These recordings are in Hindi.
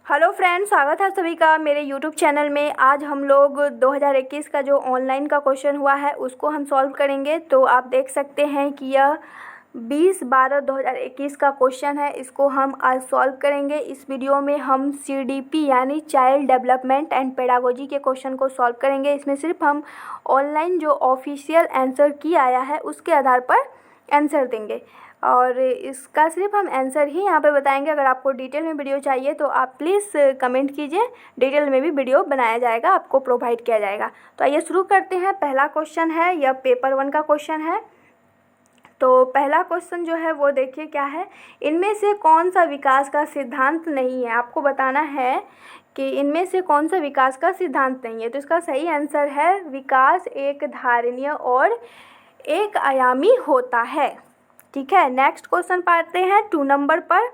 हेलो फ्रेंड्स, स्वागत है सभी का मेरे यूट्यूब चैनल में। आज हम लोग 2021 का जो ऑनलाइन का क्वेश्चन हुआ है उसको हम सॉल्व करेंगे। तो आप देख सकते हैं कि यह 20/12/2021 का क्वेश्चन है। इसको हम आज सॉल्व करेंगे। इस वीडियो में हम CDP यानी चाइल्ड डेवलपमेंट एंड पेडागोजी के क्वेश्चन को सॉल्व करेंगे। इसमें सिर्फ हम ऑनलाइन जो ऑफिशियल आंसर की आया है उसके आधार पर आंसर देंगे और इसका सिर्फ हम आंसर ही यहाँ पे बताएंगे। अगर आपको डिटेल में वीडियो चाहिए तो आप प्लीज़ कमेंट कीजिए, डिटेल में भी वीडियो बनाया जाएगा, आपको प्रोवाइड किया जाएगा। तो आइए शुरू करते हैं। पहला क्वेश्चन है, यह पेपर 1 का क्वेश्चन है। तो पहला क्वेश्चन जो है वो देखिए क्या है, इनमें से कौन सा विकास का सिद्धांत नहीं है। आपको बताना है कि इनमें से कौन सा विकास का सिद्धांत नहीं है। तो इसका सही आंसर है विकास एक धारणीय और एक आयामी होता है। ठीक है, नेक्स्ट क्वेश्चन पढ़ते हैं 2 नंबर पर।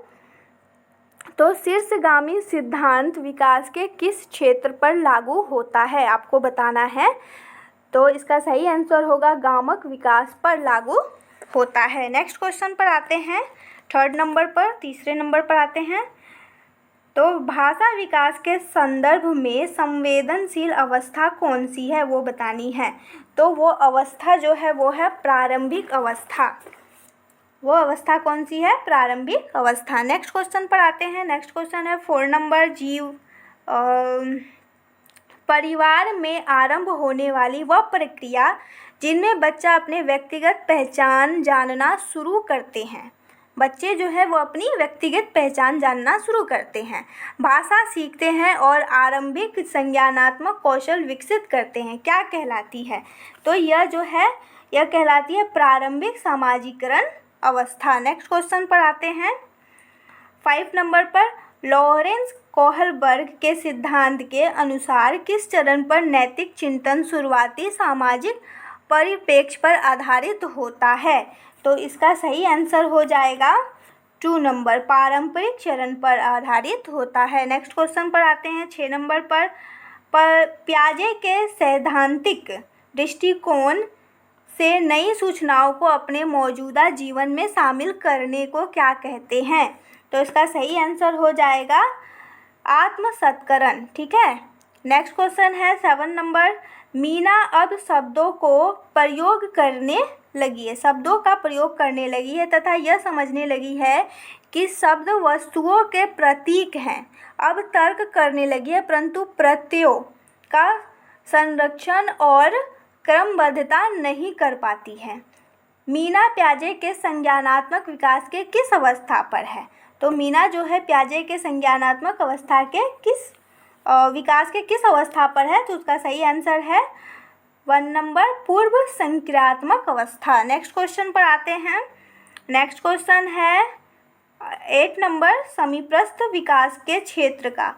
तो शीर्षगामी सिद्धांत विकास के किस क्षेत्र पर लागू होता है, आपको बताना है। तो इसका सही आंसर होगा गामक विकास पर लागू होता है। नेक्स्ट क्वेश्चन पर आते हैं 3rd नंबर पर, तीसरे नंबर पर आते हैं। तो भाषा विकास के संदर्भ में संवेदनशील अवस्था कौन सी है वो बतानी है। तो वो अवस्था जो है वो है प्रारंभिक अवस्था। वो अवस्था कौन सी है? प्रारंभिक अवस्था। नेक्स्ट क्वेश्चन पर आते हैं। नेक्स्ट क्वेश्चन है 4 नंबर, जीव परिवार में आरंभ होने वाली वह प्रक्रिया जिनमें बच्चा अपने व्यक्तिगत पहचान जानना शुरू करते हैं। बच्चे जो है वो अपनी व्यक्तिगत पहचान जानना शुरू करते हैं, भाषा सीखते हैं और आरंभिक संज्ञानात्मक कौशल विकसित करते हैं। क्या कहलाती है? तो यह जो है यह कहलाती है प्रारंभिक सामाजिकरण अवस्था। नेक्स्ट क्वेश्चन पर आते हैं 5 नंबर पर। लॉरेंस कोहलबर्ग के सिद्धांत के अनुसार किस चरण पर नैतिक चिंतन शुरुआती सामाजिक परिप्रेक्ष्य पर आधारित होता है? तो इसका सही आंसर हो जाएगा 2 नंबर, पारंपरिक चरण पर आधारित होता है। नेक्स्ट क्वेश्चन पर आते हैं 6 नंबर पर। पियाजे के सैद्धांतिक दृष्टिकोण से नई सूचनाओं को अपने मौजूदा जीवन में शामिल करने को क्या कहते हैं? तो इसका सही आंसर हो जाएगा आत्मसत्करण। ठीक है, नेक्स्ट क्वेश्चन है 7 नंबर। मीना अब शब्दों को प्रयोग करने लगी है, शब्दों का प्रयोग करने लगी है तथा यह समझने लगी है कि शब्द वस्तुओं के प्रतीक हैं। अब तर्क करने लगी है परंतु प्रत्ययों का संरक्षण और क्रमबद्धता नहीं कर पाती है। मीना पियाजे के संज्ञानात्मक विकास के किस अवस्था पर है? तो मीना जो है पियाजे के संज्ञानात्मक अवस्था के विकास के किस अवस्था पर है? तो उसका सही आंसर है 1 नंबर, पूर्व संक्रियात्मक अवस्था। नेक्स्ट क्वेश्चन पर आते हैं। नेक्स्ट क्वेश्चन है 8 नंबर, समीपस्थ विकास के क्षेत्र का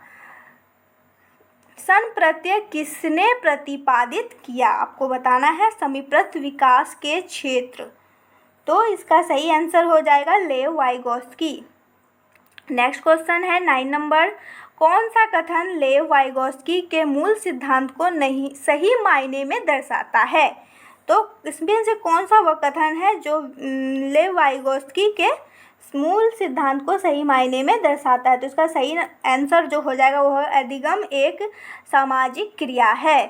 सन प्रत्यय किसने प्रतिपादित किया? आपको बताना है समीपस्थ विकास के क्षेत्र। तो इसका सही आंसर हो जाएगा लेव वाइगोत्स्की। नेक्स्ट क्वेश्चन है 9 नंबर। कौन सा कथन लेव वाइगोत्स्की के मूल सिद्धांत को नहीं सही मायने में दर्शाता है? तो इसमें से कौन सा वह कथन है जो लेव वाइगोत्स्की के मूल सिद्धांत को सही मायने में दर्शाता है? तो इसका सही आंसर जो हो जाएगा वो अधिगम एक सामाजिक क्रिया है।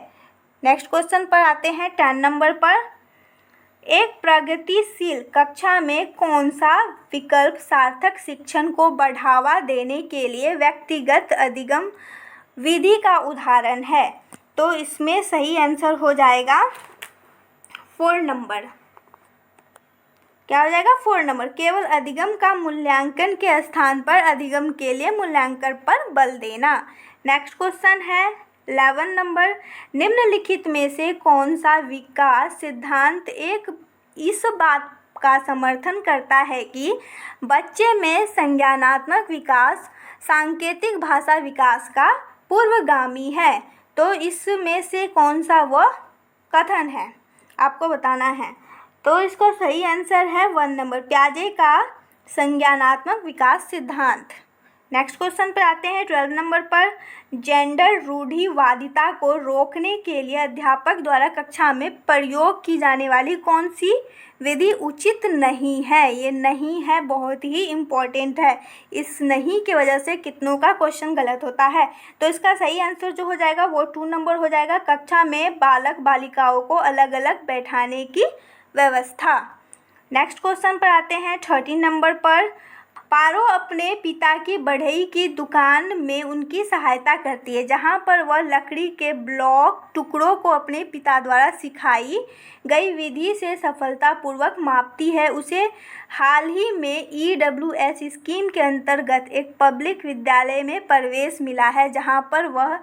नेक्स्ट क्वेश्चन पर आते हैं 10 नंबर पर। एक प्रगतिशील कक्षा में कौन सा विकल्प सार्थक शिक्षण को बढ़ावा देने के लिए व्यक्तिगत अधिगम विधि का उदाहरण है? तो इसमें सही आंसर हो जाएगा 4 नंबर। क्या हो जाएगा? 4 नंबर। केवल अधिगम का मूल्यांकन के स्थान पर अधिगम के लिए मूल्यांकन पर बल देना। नेक्स्ट क्वेश्चन है 11 नंबर। निम्नलिखित में से कौन सा विकास सिद्धांत इस बात का समर्थन करता है कि बच्चे में संज्ञानात्मक विकास सांकेतिक भाषा विकास का पूर्वगामी है? तो इसमें से कौन सा वह कथन है आपको बताना है। तो इसका सही आंसर है 1 नंबर, पियाजे का संज्ञानात्मक विकास सिद्धांत। नेक्स्ट क्वेश्चन पर आते हैं 12 नंबर पर। जेंडर रूढ़िवादिता को रोकने के लिए अध्यापक द्वारा कक्षा में प्रयोग की जाने वाली कौन सी विधि उचित नहीं है। ये नहीं है बहुत ही इम्पोर्टेंट है। इस नहीं की वजह से कितनों का क्वेश्चन गलत होता है। तो इसका सही आंसर जो हो जाएगा वो 2 नंबर हो जाएगा, कक्षा में बालक बालिकाओं को अलग अलग बैठाने की व्यवस्था। नेक्स्ट क्वेश्चन पर आते हैं 13 नंबर पर। पारो अपने पिता की बढ़ई की दुकान में उनकी सहायता करती है। जहाँ पर वह लकड़ी के ब्लॉक टुकड़ों को अपने पिता द्वारा सिखाई गई विधि से सफलतापूर्वक मापती है, उसे हाल ही में EWS स्कीम के अंतर्गत एक पब्लिक विद्यालय में प्रवेश मिला है, जहाँ पर वह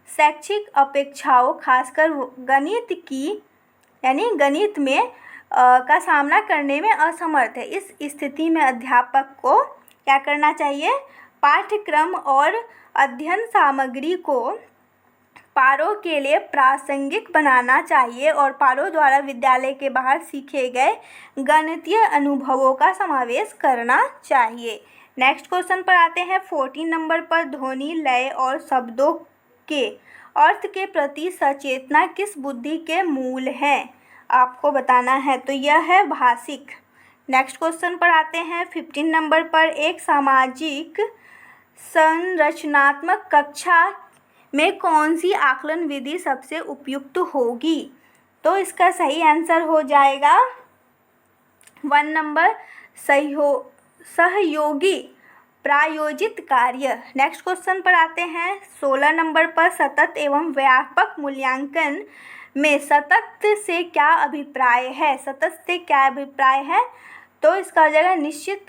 शैक्षिक अपेक्षाओं खासकर गणित में का सामना करने में असमर्थ है। इस स्थिति में अध्यापक को क्या करना चाहिए? पाठ्यक्रम और अध्ययन सामग्री को पारो के लिए प्रासंगिक बनाना चाहिए और पारो द्वारा विद्यालय के बाहर सीखे गए गणितीय अनुभवों का समावेश करना चाहिए। नेक्स्ट क्वेश्चन पर आते हैं 14 नंबर पर। ध्वनि, लय और शब्दों के अर्थ के प्रति सचेतना किस बुद्धि के मूल हैं? आपको बताना है। तो यह है भाषिक। नेक्स्ट क्वेश्चन पर आते हैं 15 नंबर पर। एक सामाजिक संरचनात्मक कक्षा में कौन सी आकलन विधि सबसे उपयुक्त होगी? तो इसका सही आंसर हो जाएगा 1 नंबर, सहयोगी प्रायोजित कार्य। नेक्स्ट क्वेश्चन पर आते हैं 16 नंबर पर। सतत एवं व्यापक मूल्यांकन में सतत से क्या अभिप्राय है? सतत से क्या अभिप्राय है? तो इसका हो जाएगा निश्चित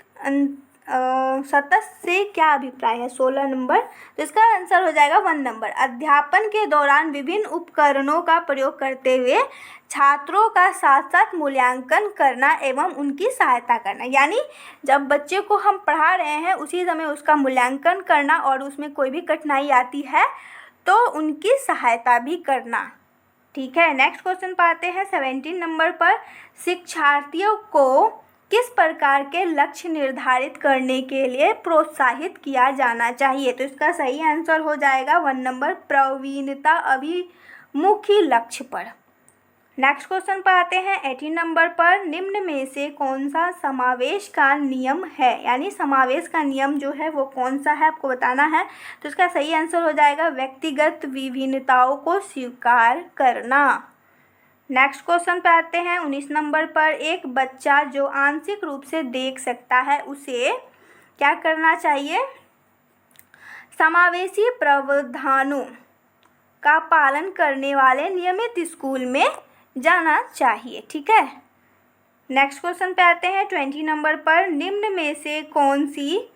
सतत से क्या अभिप्राय है 16 नंबर। तो इसका आंसर हो जाएगा 1 नंबर। अध्यापन के दौरान विभिन्न उपकरणों का प्रयोग करते हुए छात्रों का साथ साथ मूल्यांकन करना एवं उनकी सहायता करना। यानी जब बच्चे को हम पढ़ा रहे हैं उसी समय उसका मूल्यांकन करना और उसमें कोई भी कठिनाई आती है तो उनकी सहायता भी करना। ठीक है। नेक्स्ट क्वेश्चन पर आते हैं 17 नंबर पर। शिक्षार्थियों को किस प्रकार के लक्ष्य निर्धारित करने के लिए प्रोत्साहित किया जाना चाहिए? तो इसका सही आंसर हो जाएगा 1 नंबर, प्रवीणता अभिमुखी लक्ष्य पर। नेक्स्ट क्वेश्चन पर आते हैं 18 नंबर पर। निम्न में से कौन सा समावेश का नियम है? यानी समावेश का नियम जो है वो कौन सा है आपको बताना है। तो इसका सही आंसर हो जाएगा व्यक्तिगत विभिन्नताओं को स्वीकार करना। नेक्स्ट क्वेश्चन पे आते हैं 19 नंबर पर। एक बच्चा जो आंशिक रूप से देख सकता है उसे क्या करना चाहिए? समावेशी प्रावधानों का पालन करने वाले नियमित स्कूल में जाना चाहिए। ठीक है। नेक्स्ट क्वेश्चन पे आते हैं 20 नंबर पर। निम्न में से कौन सी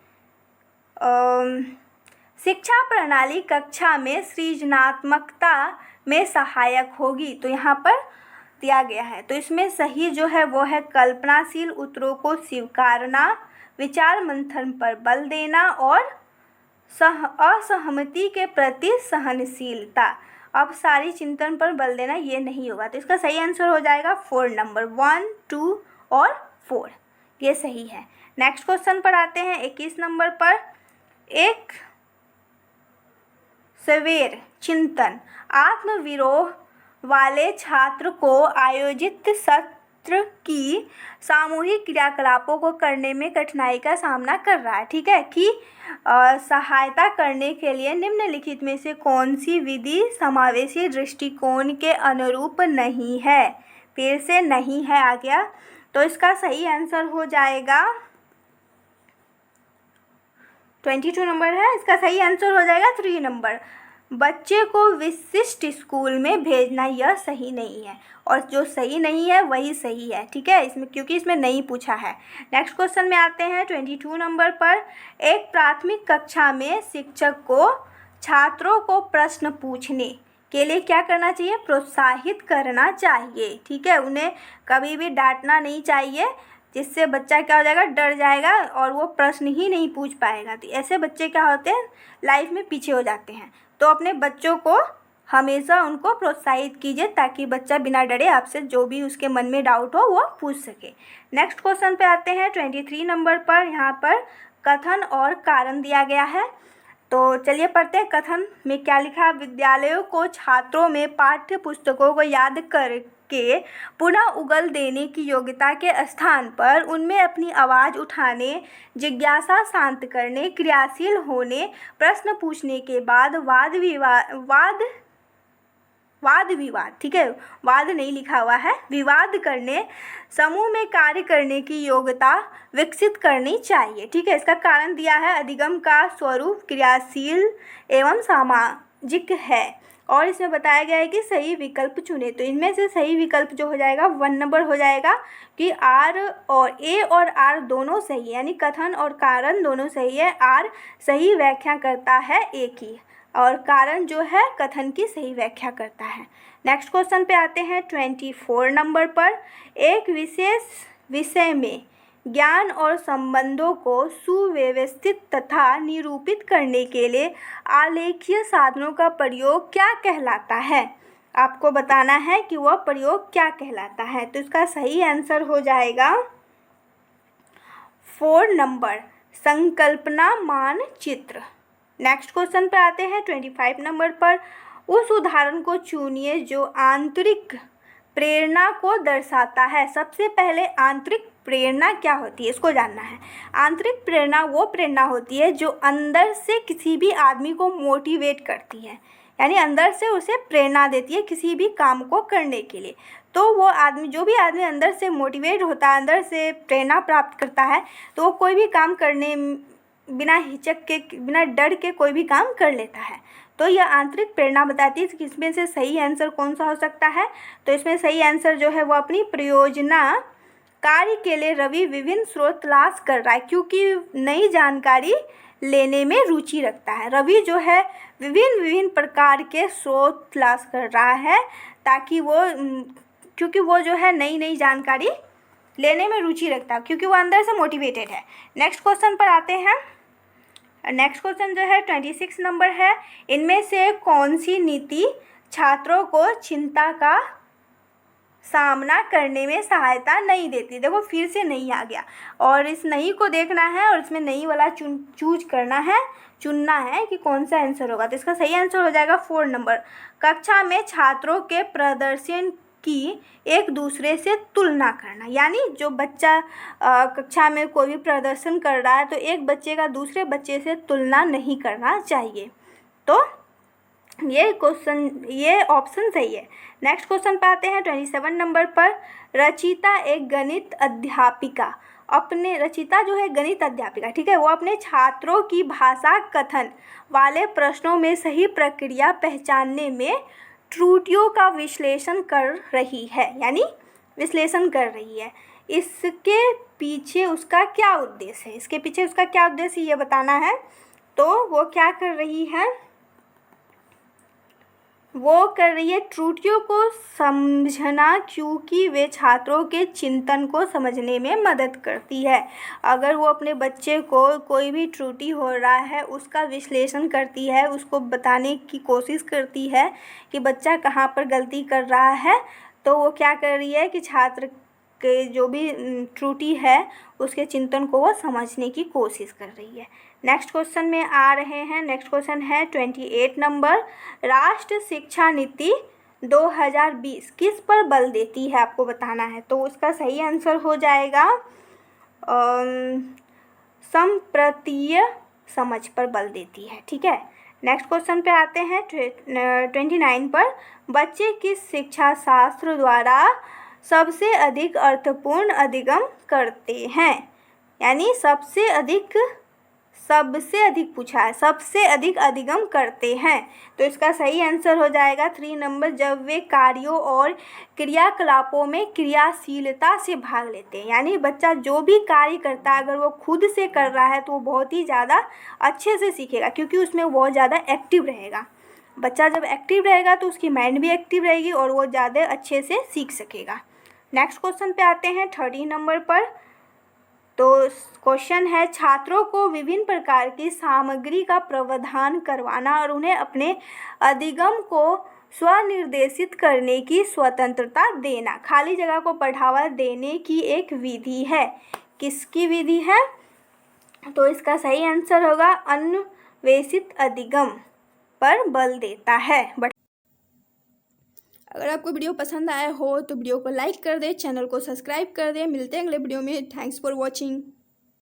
शिक्षा प्रणाली कक्षा में सृजनात्मकता में सहायक होगी? तो यहाँ पर दिया गया है। तो इसमें सही जो है वो है कल्पनाशील उत्तरों को स्वीकारना, विचार मंथन पर बल देना और असहमति के प्रति सहनशीलता। अब सारी चिंतन पर बल देना ये नहीं होगा। तो इसका सही आंसर हो जाएगा 4 नंबर, 1, 2 और 4 ये सही है। नेक्स्ट क्वेश्चन पर आते हैं 21 नंबर पर। एक सवेर चिंतन आत्मविरोध वाले छात्र को आयोजित सत्र की सामूहिक क्रियाकलापों को करने में कठिनाई का सामना कर रहा है। ठीक है कि सहायता करने के लिए निम्नलिखित में से कौन सी विधि समावेशी दृष्टिकोण के अनुरूप नहीं है? फिर से नहीं है आ गया। तो इसका सही आंसर हो जाएगा 22 नंबर है। इसका सही आंसर हो जाएगा 3 नंबर। बच्चे को विशिष्ट स्कूल में भेजना यह सही नहीं है और जो सही नहीं है वही सही है। ठीक है, इसमें क्योंकि इसमें नहीं पूछा है। नेक्स्ट क्वेश्चन में आते हैं 22 नंबर पर। एक प्राथमिक कक्षा में शिक्षक को छात्रों को प्रश्न पूछने के लिए क्या करना चाहिए? प्रोत्साहित करना चाहिए। ठीक है, उन्हें कभी भी डांटना नहीं चाहिए जिससे बच्चा क्या हो जाएगा, डर जाएगा और वो प्रश्न ही नहीं पूछ पाएगा। तो ऐसे बच्चे क्या होते हैं, लाइफ में पीछे हो जाते हैं। तो अपने बच्चों को हमेशा उनको प्रोत्साहित कीजिए ताकि बच्चा बिना डरे आपसे जो भी उसके मन में डाउट हो वो पूछ सके। नेक्स्ट क्वेश्चन पे आते हैं 23 नंबर पर। यहाँ पर कथन और कारण दिया गया है। तो चलिए पढ़ते हैं। कथन में क्या लिखा है? विद्यालयों को छात्रों में पाठ्य पुस्तकों को याद के पुनः उगल देने की योग्यता के स्थान पर उनमें अपनी आवाज़ उठाने, जिज्ञासा शांत करने, क्रियाशील होने, प्रश्न पूछने के बाद वाद विवाद, ठीक है, वाद नहीं लिखा हुआ है, विवाद करने, समूह में कार्य करने की योग्यता विकसित करनी चाहिए। ठीक है, इसका कारण दिया है अधिगम का स्वरूप क्रियाशील एवं सामाजिक है और इसमें बताया गया है कि सही विकल्प चुने। तो इनमें से सही विकल्प जो हो जाएगा 1 नंबर हो जाएगा कि ए और आर दोनों सही है, यानी कथन और कारण दोनों सही है। आर सही व्याख्या करता है ए की और कारण जो है कथन की सही व्याख्या करता है। नेक्स्ट क्वेश्चन पे आते हैं 24 नंबर पर। एक विशेष विषय में ज्ञान और संबंधों को सुव्यवस्थित तथा निरूपित करने के लिए आलेखीय साधनों का प्रयोग क्या कहलाता है? आपको बताना है कि वह प्रयोग क्या कहलाता है। तो इसका सही आंसर हो जाएगा 4 नंबर, संकल्पना मानचित्र। नेक्स्ट क्वेश्चन पर आते हैं 25 नंबर पर। उस उदाहरण को चुनिए जो आंतरिक प्रेरणा को दर्शाता है। सबसे पहले आंतरिक प्रेरणा क्या होती है इसको जानना है। आंतरिक प्रेरणा वो प्रेरणा होती है जो अंदर से किसी भी आदमी को मोटिवेट करती है, यानी अंदर से उसे प्रेरणा देती है किसी भी काम को करने के लिए। तो वो आदमी, जो भी आदमी अंदर से मोटिवेट होता है, अंदर से प्रेरणा प्राप्त करता है, तो वो कोई भी काम करने बिना हिचक के, बिना डर के कोई भी काम कर लेता है। तो यह आंतरिक प्रेरणा बताती है कि इसमें से सही आंसर कौन सा हो सकता है। तो इसमें सही आंसर जो है वो अपनी प्रयोजना कार्य के लिए रवि विभिन्न स्रोत तलाश कर रहा है, क्योंकि नई जानकारी लेने में रुचि रखता है। रवि जो है विभिन्न प्रकार के स्रोत तलाश कर रहा है ताकि वो, क्योंकि वो जो है नई जानकारी लेने में रुचि रखता है, क्योंकि वो अंदर से मोटिवेटेड है। नेक्स्ट क्वेश्चन पर आते हैं। नेक्स्ट क्वेश्चन जो है 26 नंबर है। इनमें से कौन सी नीति छात्रों को चिंता का सामना करने में सहायता नहीं देती? देखो फिर से नहीं आ गया और इस नहीं को देखना है और इसमें नहीं वाला चूज करना है, चुनना है कि कौन सा आंसर होगा। तो इसका सही आंसर हो जाएगा 4 नंबर, कक्षा में छात्रों के प्रदर्शन की एक दूसरे से तुलना करना। यानी जो बच्चा कक्षा में कोई भी प्रदर्शन कर रहा है तो एक बच्चे का दूसरे बच्चे से तुलना नहीं करना चाहिए। तो ये ऑप्शन सही है। नेक्स्ट क्वेश्चन पे आते हैं 27 नंबर पर। रचिता एक गणित अध्यापिका रचिता जो है गणित अध्यापिका, ठीक है, वो अपने छात्रों की भाषा कथन वाले प्रश्नों में सही प्रक्रिया पहचानने में त्रुटियों का विश्लेषण कर रही है, यानी विश्लेषण कर रही है। इसके पीछे उसका क्या उद्देश्य है? इसके पीछे उसका क्या उद्देश्य ये बताना है। तो वो क्या कर रही है, वो कर रही है त्रुटियों को समझना, क्योंकि वे छात्रों के चिंतन को समझने में मदद करती है। अगर वो अपने बच्चे को कोई भी त्रुटि हो रहा है उसका विश्लेषण करती है, उसको बताने की कोशिश करती है कि बच्चा कहाँ पर गलती कर रहा है, तो वो क्या कर रही है कि छात्र के जो भी त्रुटि है उसके चिंतन को वो समझने की कोशिश कर रही है। नेक्स्ट क्वेश्चन में आ रहे हैं। नेक्स्ट क्वेश्चन है 28 नंबर। राष्ट्रीय शिक्षा नीति 2020 किस पर बल देती है आपको बताना है। तो उसका सही आंसर हो जाएगा संप्रतीय समझ पर बल देती है, ठीक है। नेक्स्ट क्वेश्चन पे आते हैं 29 पर। बच्चे किस शिक्षा शास्त्र द्वारा सबसे अधिक अर्थपूर्ण अधिगम करते हैं? यानी सबसे अधिक पूछा है, सबसे अधिक अधिगम करते हैं। तो इसका सही आंसर हो जाएगा 3 नंबर, जब वे कार्यों और क्रियाकलापों में क्रियाशीलता से भाग लेते हैं। यानी बच्चा जो भी कार्य करता है अगर वो खुद से कर रहा है तो वो बहुत ही ज़्यादा अच्छे से सीखेगा, क्योंकि उसमें बहुत ज़्यादा एक्टिव रहेगा। बच्चा जब एक्टिव रहेगा तो उसकी माइंड भी एक्टिव रहेगी और वो ज़्यादा अच्छे से सीख सकेगा। नेक्स्ट क्वेश्चन पे आते हैं 30 नंबर पर। तो क्वेश्चन है, छात्रों को विभिन्न प्रकार की सामग्री का प्रावधान करवाना और उन्हें अपने अधिगम को स्वनिर्देशित करने की स्वतंत्रता देना खाली जगह को बढ़ावा देने की एक विधि है। किसकी विधि है? तो इसका सही आंसर होगा अन्वेषित अधिगम पर बल देता है। अगर आपको वीडियो पसंद आया हो तो वीडियो को लाइक कर दें, चैनल को सब्सक्राइब कर दें। मिलते हैं अगले वीडियो में। Thanks for watching.